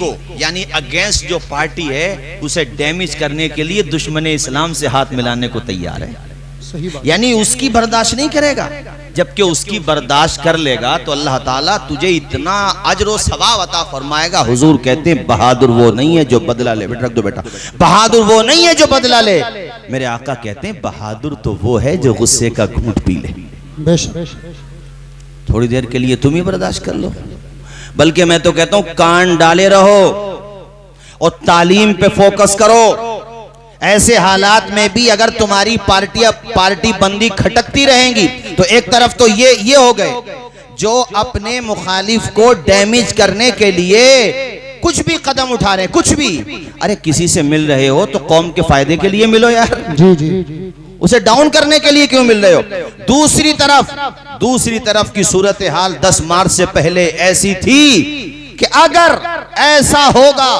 को यानी अगेंस्ट जो पार्टी है उसे डैमेज करने के लिए दुश्मन इस्लाम से हाथ मिलाने को तैयार है। यानी उसकी बर्दाश्त नहीं करेगा, जबकि उसकी बर्दाश्त कर लेगा तो अल्लाह ताला तुझे इतना अजर सवाब अता फरमाएगा। हुजूर कहते हैं बहादुर वो नहीं है जो बदला ले, बेटा रख दो बेटा, बहादुर वो नहीं है जो बदला ले, मेरे आका कहते हैं बहादुर तो वो है जो गुस्से का घूंट पी ले। थोड़ी देर के लिए तुम ही बर्दाश्त कर लो, बल्कि मैं तो कहता हूं कान डाले रहो और तालीम पे फोकस करो। ऐसे हालात में भी अगर तुम्हारी पार्टी बंदी खटकती रहेंगी तो एक तरफ तो ये हो गए जो अपने मुखालिफ को डैमेज करने के लिए कुछ भी कदम उठा रहे हैं, कुछ भी। अरे किसी से मिल रहे हो तो कौम के फायदे के लिए मिलो यार, जी, उसे डाउन करने के लिए क्यों मिल रहे हो। दूसरी तरफ की सूरत हाल 10 मार्च से पहले ऐसी थी कि अगर ऐसा होगा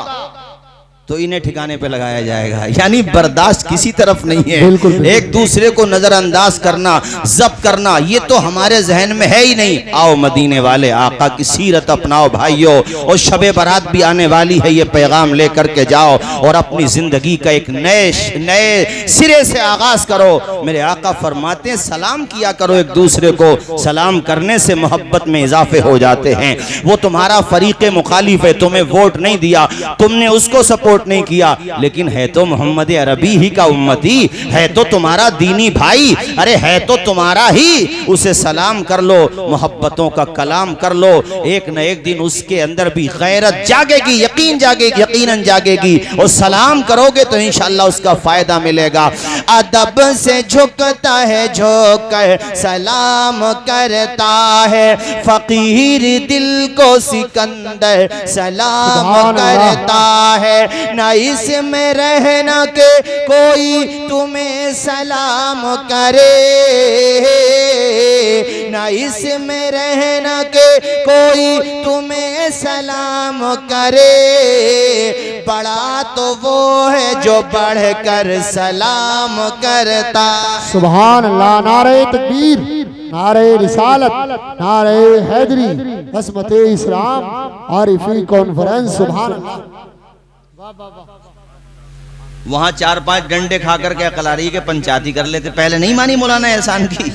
तो इन्हें ठिकाने पे लगाया जाएगा। यानी बर्दाश्त किसी तरफ नहीं है। बिल्कुल। एक दूसरे को नजरअंदाज करना, जब्त करना, ये तो हमारे जहन में है ही नहीं। आओ मदीने वाले आका की सीरत अपनाओ भाइयों, और शबे बारात भी आने वाली है, ये पैगाम लेकर के जाओ और अपनी जिंदगी का एक नए सिरे से आगाज करो। मेरे आका फरमाते हैं सलाम किया करो एक दूसरे को, सलाम करने से मोहब्बत में इजाफे हो जाते हैं। वो तुम्हारा फरीक़े मुखालिफ है, तुम्हें वोट नहीं दिया, तुमने उसको सपोर्ट नहीं किया, लेकिन है तो मोहम्मद अरबी ही का उम्मती, है तो तुम्हारा दीनी भाई, अरे है तो तुम्हारा ही, उसे सलाम कर लो, मोहब्बतों का कलाम कर लो। एक न एक दिन उसके अंदर भी गैरत जागेगी, यकीन जागेगी, यकीनन जागेगी, और सलाम करोगे तो इंशाअल्लाह उसका फायदा मिलेगा। अदब से झुकता है, झुककर सलाम करता है, फकीर दिल को सिकंदर सलाम करता है। ना इसमें रहना के कोई तुम्हें सलाम करे, ना इसमें रहना के कोई तुम्हें सलाम करे, बड़ा तो वो है जो बढ़कर सलाम करता। सुभान अल्लाह, नारे तकबीर, नारे रिसालत, नारे हैदरी, हस्मते इस्लाम, आरिफी कॉन्फ्रेंस। सुभान अल्लाह। वहां 4-5 डंडे खा करके अकलारी के पंचायती कर लेते, पहले नहीं मानी मौलाना एहसान की।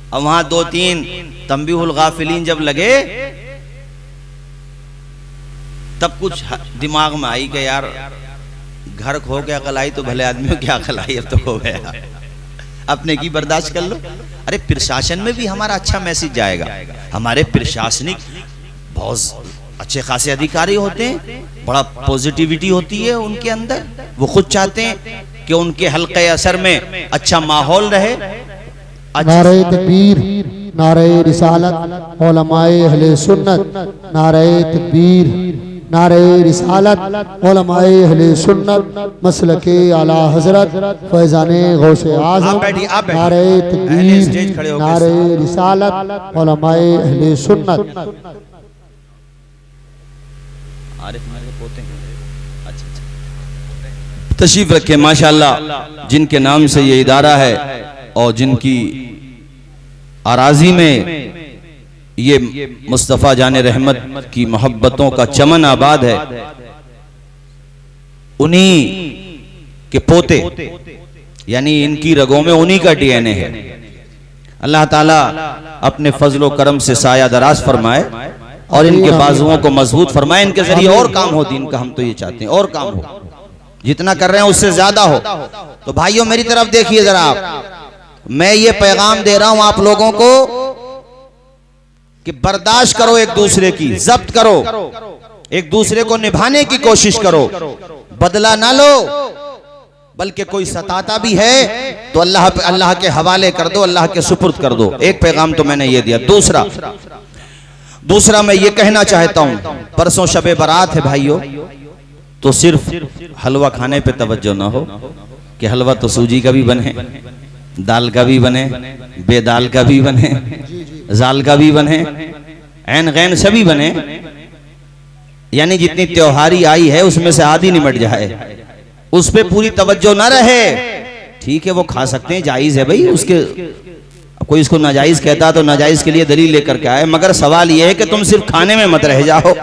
अब वहां 2-3 तंबीहुल गाफिलीन जब लगे तब कुछ दिमाग में आई कि यार घर खो के अकल आई तो भले आदमी को क्या अकल आई, अब तो हो गया, अपने की बर्दाश्त कर लो। अरे प्रशासन में भी हमारा अच्छा मैसेज जाएगा, हमारे प्रशासनिक बहुत अच्छे खासे अधिकारी होते हैं, बड़ा पॉजिटिविटी होती है उनके अंदर, वो खुद चाहते हैं कि उनके हल्के असर में अच्छा माहौल रहे। नारे तकबीर, नारे रिसालत, उलमाए अहले सुन्नत, नारे तकबीर, नारे रिसालत, उलमाए अहले सुन्नत, मसलके आला हजरत फैजाने गौसे आज़म, नारे तकबीर, नारे रिसालत, उलमाए अहले सुन्नत। तशरीफ रखे माशाअल्लाह, जिनके नाम से ये इदारा है और जिनकी आराजी में ये मुस्तफ़ा जाने रहमत की मोहब्बतों का चमन आबाद है, उन्हीं के पोते यानी इनकी रगों में उन्हीं का डीएनए है। अल्लाह ताला अपने फजलो करम से साया दराज फरमाए और इनके बाजुओं को मजबूत फरमाए, इनके जरिए और काम हो दीन का। हम तो ये चाहते हैं और काम हो, जितना कर रहे हैं उससे ज्यादा हो। तो भाइयों मेरी तरफ देखिए जरा, मैं ये पैगाम दे रहा हूं आप लोगों को कि बर्दाश्त करो, एक दूसरे की जब्त करो, एक दूसरे को निभाने की कोशिश करो, बदला ना लो, बल्कि कोई सताता भी है तो अल्लाह के हवाले कर दो, अल्लाह के सुपुर्द कर दो। एक पैगाम तो मैंने ये दिया। दूसरा मैं ये कहना चाहता हूं, परसों शबे बारात है भाइयों, तो सिर्फ हलवा खाने पे तवज्जो ना हो कि हलवा तो सूजी का भी बने, दाल का भी बने, बेदाल का भी बने, जाल का भी बने, ऐन गैन सभी बने, यानी जितनी त्योहारी आई है उसमें से आधी निमट जाए, उस पे पूरी तवज्जो ना रहे। ठीक है वो खा सकते हैं, जायज है भाई, उसके कोई इसको नाजायज कहता तो नाजायज के लिए दलील लेकर के आए, मगर सवाल यह है कि तुम सिर्फ खाने में मत रह जाओ,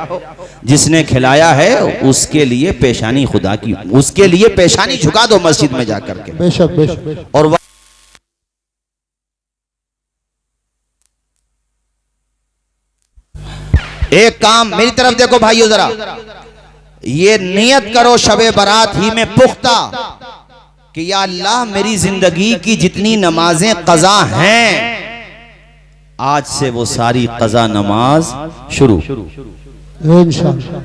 जिसने खिलाया है उसके लिए पेशानी खुदा की, उसके लिए पेशानी झुका दो मस्जिद में जाकर के। बेशक बेशक। और एक काम मेरी तरफ देखो भाइयों, जरा ये नियत करो शबे बारात ही में पुख्ता कि या अल्लाह मेरी जिंदगी की जितनी नमाजें कज़ा हैं आज से वो सारी कज़ा नमाज शुरू। इंशाअल्लाह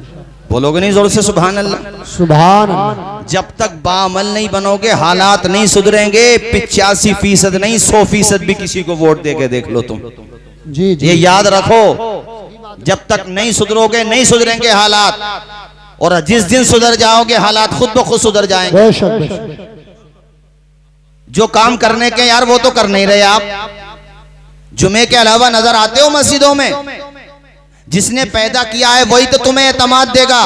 बोलोगे नहीं जोर से सुभान अल्लाह? सुभान अल्लाह। जब तक बाअमल नहीं बनोगे, हालात नहीं सुधरेंगे, 85% नहीं 100% भी किसी को वोट दे के देख लो तुम, जी जी, ये याद रखो। जब तक नहीं सुधरोगे नहीं सुधरेंगे हालात, और जिस दिन सुधर जाओगे हालात खुद ब खुद सुधर जाएंगे। बेशक बेशक। जो काम करने के यार वो तो कर नहीं रहे आप, जुमे के अलावा नजर आते हो मस्जिदों में। जिसने पैदा किया है वही तो तुम्हें एतमाद देगा,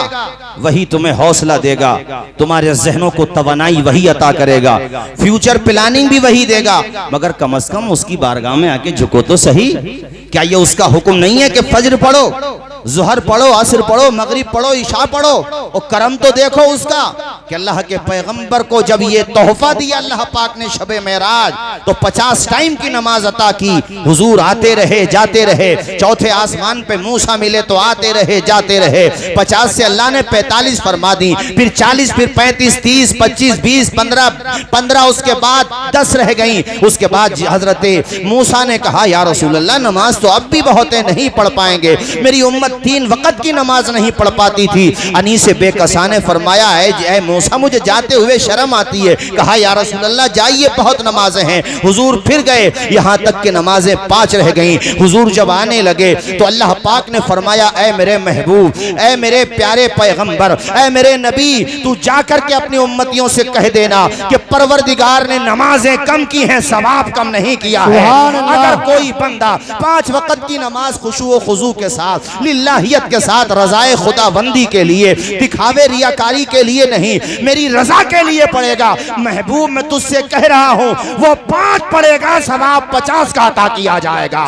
वही तुम्हें हौसला देगा, तुम्हारे जहनों को तवानाई वही अता करेगा, फ्यूचर प्लानिंग भी वही देगा। मगर कम से कम उसकी बारगाह में आके झुको तो सही। क्या ये उसका हुक्म नहीं है कि फज्र पढ़ो, जुहर पढ़ो, असर पढ़ो, मगरिब पढ़ो, इशा पढ़ो? और करम तो देखो उसका कि अल्लाह के पैगंबर को जब ये तोहफा दिया अल्लाह पाक ने शबे मेराज, तो 50 टाइम की नमाज अता की। हुजूर आते रहे जाते रहे, चौथे आसमान पे मूसा मिले तो आते रहे जाते रहे। 50 से अल्लाह ने 45 फरमा दी, फिर 40, फिर 35, 30, 25, 20, 15, उसके बाद 10 रह गई। उसके बाद हजरत मूसा ने कहा या रसूल अल्लाह नमाज तो अब भी बहुत है, नहीं पढ़ पाएंगे। मेरी उम्मत 3 वक्त की नमाज नहीं पढ़ पाती थी। अनीस बेकसा ने फरमाया है मूसा मुझे जाते हुए शर्म आती है। कहा या रसूल अल्लाह जाइए, बहुत नमाजें हैं। हुजूर फिर गए, यहाँ तक कि नमाजें 5 रह गईं। हुजूर जब आने लगे तो अल्लाह पाक ने फरमाया ऐ मेरे महबूब, ऐ मेरे प्यारे पैगंबर, ऐ मेरे नबी, तू जाकर के अपनी उम्मतियों से कह देना कि परवरदिगार ने नमाजें कम की हैं, सवाब कम नहीं किया है। अगर कोई बंदा 5 वक्त की नमाज खुशू व खुजू के साथ, लिल्लाहियत के साथ, रजाए खुदाबंदी के लिए, दिखावे रियाकारी के लिए नहीं, मेरी रजा के लिए पढ़ेगा, महबूब मैं तुझसे कह रहा हूं वो 5 पढ़ेगा, सवाब 50 का अता किया जाएगा।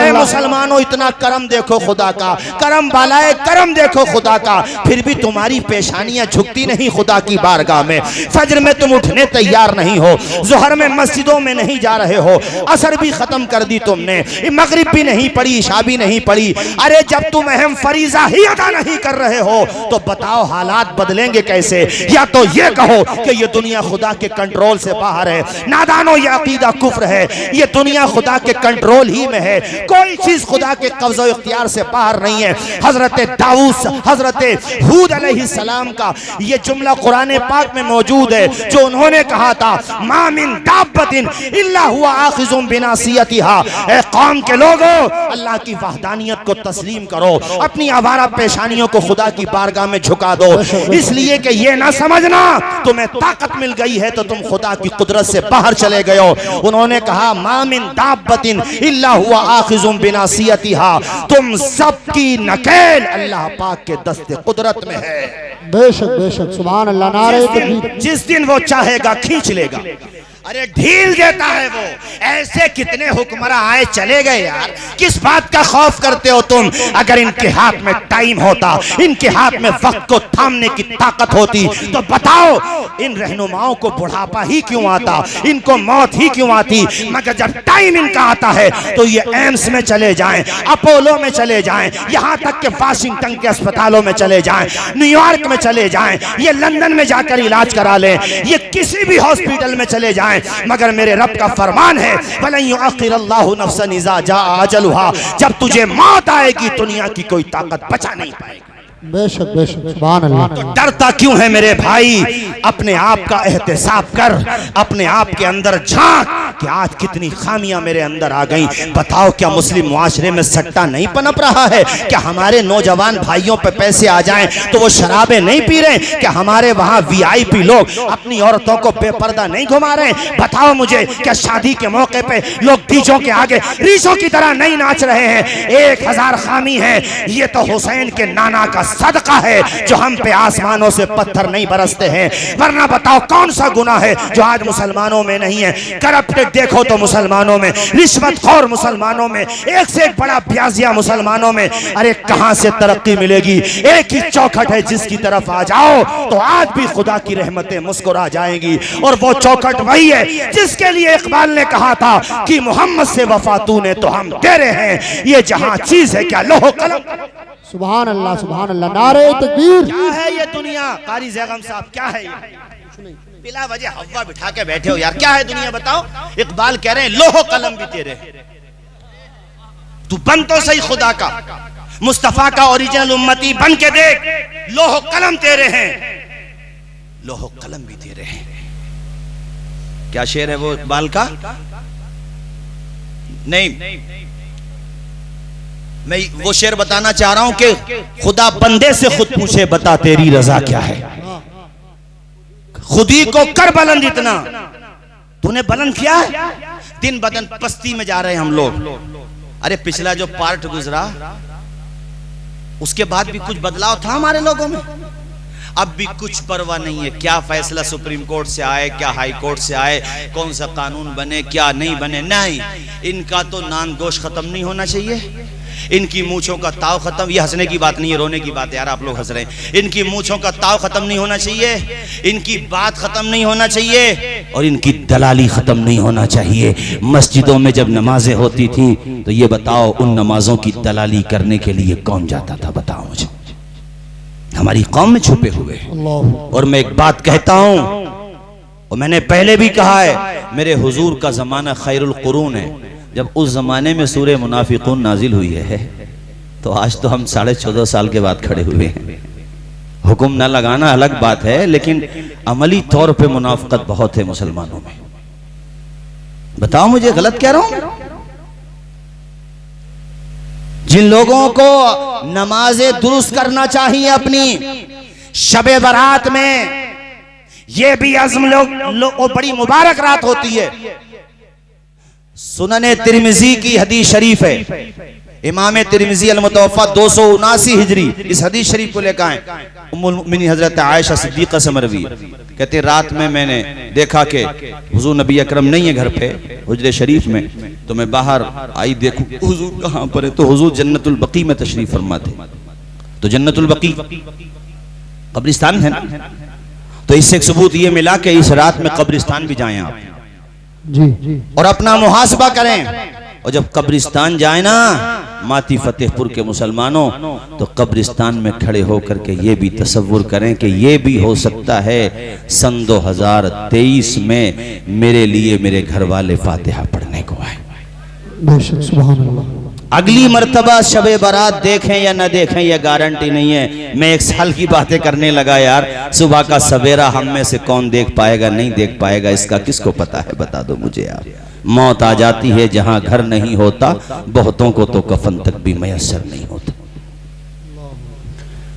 ऐ मुसलमानों इतना करम देखो खुदा का, करम बालाए करम देखो खुदा का, फिर भी तुम्हारी पेशानियां झुकती नहीं खुदा की बारगाह में। फज्र में तुम उठने तैयार नहीं हो, जोहर में मस्जिदों में नहीं जा रहे हो, असर भी खत्म कर दी तुमने, मगरिब भी नहीं पढ़ी, इशा भी नहीं पढ़ी। अरे जब तुम अहम फरीजा ही अदा नहीं कर रहे हो तो बताओ हालात बदलेंगे कैसे? या तो ये कहो कि ये दुनिया खुदा के कंट्रोल से बाहर है, नादानो ये अकीदा कुफ्र है, ये दुनिया खुदा के कंट्रोल ही में है, कोई चीज खुदा के कब्ज़ो इख्तियार से बाहर नहीं है। हजरत दाऊद, हजरत हूद अलैहिस्सलाम का ये जुमला कुरान पाक में मौजूद है, जो उन्होंने कहा था मा मिन दाब्बतिन इल्ला हुवा आखिज़ुम बिनासियतिहा। ए कौम के लोगों, अल्लाह की वहदानियत को तस्लीम करो, अपनी आवारा पेशानियों को खुदा की बारगाह में झुका दो, इसलिए कि ये ना समझना तुम्हें ताकत मिल गई है तो तुम खुदा की कुदरत से बाहर चले गए हो। उन्होंने कहा मा मिन दाब्बतिन इल्ला हुवा आखिज़ुम बिनासियतिहा, तुम सबकी नकेल अल्लाह पाक के दस्ते कुदरत में है। बेशक बेशक, सुभान अल्लाह। नारे तकबीर। जिस दिन वो चाहेगा खींच लेगा, अरे ढील देता है वो। ऐसे कितने हुक्मरां आए चले गए यार, किस बात का खौफ करते हो तुम? अगर इनके हाथ में टाइम होता, इनके हाथ में वक्त को थामने की ताकत होती तो बताओ इन रहनुमाओं को बुढ़ापा ही क्यों आता, इनको मौत ही क्यों आती? मगर जब टाइम इनका आता है तो ये एम्स में चले जाएं, अपोलो में चले जाएं, यहाँ तक कि वाशिंगटन के अस्पतालों में चले जाएं, न्यूयॉर्क में चले जाएं, ये लंदन में जाकर इलाज करा लें, ये किसी भी हॉस्पिटल में चले जाएं। मगर मेरे रब का फरमान है वलन युअख्खिरल्लाहु नफ्सन इज़ा जाअ अजलुहा, जब तुझे मौत आएगी दुनिया की कोई ताकत बचा नहीं पाएगी। बेशक बेशक, सुभान अल्लाह। तो डरता क्यों है मेरे भाई? अपने आप का एहतिसाब कर, अपने आप के अंदर झांक कि आज कितनी खामियां मेरे अंदर आ गई। बताओ क्या मुस्लिम मुआशरे में सट्टा नहीं पनप रहा है? क्या हमारे नौजवान भाइयों पे पैसे आ जाएं तो वो शराबें नहीं पी रहे? क्या हमारे वहाँ VIP लोग अपनी औरतों को बेपर्दा नहीं घुमा रहे? बताओ मुझे, क्या शादी के मौके पे लोग डीजों के आगे रीछों की तरह नहीं नाच रहे हैं? 1000 खामी है, ये तो हुसैन के नाना का सदका है जो हम पे आसमानों से पत्थर नहीं बरसते हैं। वरना बताओ कौन सा गुनाह है जो आज मुसलमानों में नहीं है। करप्टेड देखो तो मुसलमानों में, रिश्वतखोर मुसलमानों में, एक से एक बड़ा ब्याजिया मुसलमानों में। अरे कहां से तरक्की मिलेगी? एक ही चौखट है जिसकी तरफ आ जाओ तो आज भी खुदा की रहमतें मुस्कुरा जाएंगी। और वो चौखट वही है जिसके लिए इकबाल ने कहा था कि मोहम्मद से वफा तूने तो हम तेरे हैं। ये जहां चीज है क्या लोह कलम। सुभान अल्लाह नारे तकबीर। क्या है ये दुनिया? कारी जैगम साहब क्या है ये? बिला वजह हवा बिठा के बैठे हो यार, क्या है दुनिया बताओ। इकबाल कह रहे हैं लोह कलम भी तेरे, तू बन तो सही खुदा का, मुस्तफा का ओरिजिनल उम्मती बन के देख। लोह कलम तेरे हैं, लोह कलम भी तेरे हैं। क्या शेर है वो इकबाल का? नहीं, मैं वो शेर बताना चाह रहा हूं कि खुदा बंदे से खुद पूछे बता तेरी रजा क्या है। खुदी को कर बुलंद इतना, तूने बुलंद किया है? दिन बदन पस्ती में जा रहे हैं हम लोग। अरे पिछला जो पार्ट गुजरा उसके बाद भी कुछ बदलाव था हमारे लोगों में, अब भी कुछ परवाह नहीं है। क्या फैसला सुप्रीम कोर्ट से आए, क्या हाई कोर्ट से आए, कौन सा कानून बने, क्या नहीं बने, नहीं, इनका तो नान गोश खत्म नहीं होना चाहिए। इनकी मूंछों का ताव खत्म, ये हंसने की बात नहीं है, रोने की बात है यार, आप लोग हंस रहे हैं। इनकी मूंछों का ताव खत्म नहीं होना चाहिए, इनकी बात खत्म नहीं होना चाहिए, और इनकी दलाली खत्म नहीं होना चाहिए। मस्जिदों में जब नमाजें होती थी तो ये बताओ उन नमाजों की दलाली करने के लिए कौन जाता था? बताओ मुझे। हमारी कौम में छुपे हुए। और मैं एक बात कहता हूं, और मैंने पहले भी कहा है, मेरे हुजूर का जमाना खैरुल कुरून है। जब उस जमाने में सूरह मुनाफिकून नाजिल हुई है तो आज तो हम 14.5 साल के बाद खड़े हुए हैं। हुक्म न लगाना अलग बात है, लेकिन अमली तौर पे मुनाफिकत बहुत है मुसलमानों में। बताओ मुझे गलत कह रहा हूं? जिन लोगों को नमाजें दुरुस्त करना चाहिए अपनी शबे बारात में, ये भी अज़्म लोग बड़ी मुबारक रात होती है। सुनने तिरमिजी की हदीस शरीफ है, इमाम तिरमिजी अल-मुतवफ़्फ़ा 279 हिजरी इस हदीस शरीफ को लेकर आए। उम्मुल मुमिनीन हजरत आयशा सिद्दीक़ा से मरवी, कहते रात में मैंने देखा कि हुजूर नबी अकरम नहीं है घर पे हुजरे शरीफ में, तो मैं बाहर आई, देखूं हुजूर कहां पर है, तो हुजूर जन्नतुल बकी में तशरीफ फरमा थे। तो जन्नतुल बकी कब्रिस्तान है ना, तो इससे एक सबूत ये मिला कि इस रात में कब्रिस्तान भी जाएं आप जी, और अपना मुहासबा करें। और जब कब्रिस्तान जाए ना माती फतेहपुर के मुसलमानों, तो कब्रिस्तान में खड़े होकर के ये भी तसव्वुर करें कि ये भी हो सकता है सन 2023 में मेरे लिए मेरे घर वाले फातिहा पढ़ने को आए। बेशक सुभान अल्लाह। अगली मर्तबा शबे बारात देखें या न देखें यह गारंटी नहीं है। मैं 1 साल की बातें करने लगा यार, सुबह का सवेरा हम में से कौन देख पाएगा नहीं देख पाएगा इसका किसको पता है? बता दो मुझे यार। मौत आ जाती है जहां घर नहीं होता, बहुतों को तो कफन तक भी मयस्सर नहीं होता।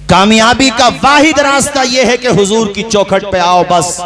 कामयाबी का वाहिद रास्ता यह है कि हुजूर की चौखट पे आओ, बस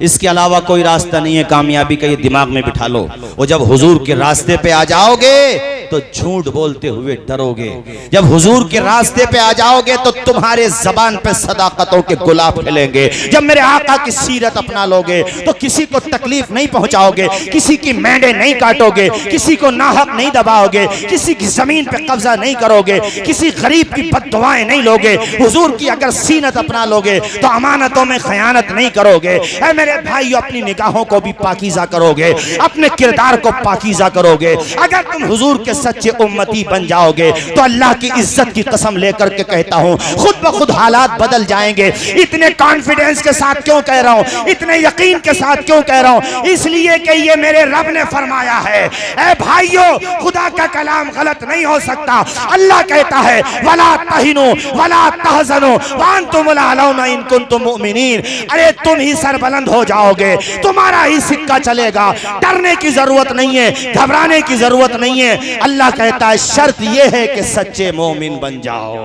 इसके अलावा कोई रास्ता नहीं है कामयाबी का, ये दिमाग में बिठा लो। और जब हुजूर के रास्ते पे आ जाओगे तो झूठ बोलते हुए डरोगे। जब हुजूर के रास्ते पे आ जाओगे तो तुम्हारे जबान पे सदाकतों के गुलाब खिलेंगे। जब मेरे आका की सीरत अपना लोगे तो किसी को तकलीफ नहीं पहुंचाओगे, किसी की मेंढे नहीं काटोगे, किसी को नाहक नहीं दबाओगे, किसी की जमीन पे कब्जा नहीं करोगे, किसी गरीब की बद्दुआएं नहीं लोगे। हुजूर की अगर सीरत अपना लोगे तो अमानतों में खयानत नहीं करोगे। ऐ मेरे भाइयों, अपनी निगाहों को भी पाकीज़ा करोगे, अपने किरदार को पाकीज़ा करोगे। अगर तुम हुजूर के सच्चे उम्मती बन जाओगे तो अल्लाह की इज्जत की कसम लेकर के कहता हूं खुद ब खुद हालात बदल जाएंगे। इतने कॉन्फिडेंस के साथ क्यों कह रहा हूं, इतने यकीन के साथ क्यों कह रहा हूं? इसलिए कि ये मेरे रब ने फरमाया है। ऐ भाइयों, खुदा का कलाम गलत नहीं हो सकता। अल्लाह कहता है वला तहिनु वला तहज़नु व अंतुमुल अलौना इन कुंतुम मुमिनीन। अरे तुम ही सरबलंद हो जाओगे, तुम्हारा ही सिक्का चलेगा। डरने की जरूरत नहीं है, घबराने की जरूरत नहीं है। अल्लाह कहता है शर्त यह है कि सच्चे मोमिन बन जाओ।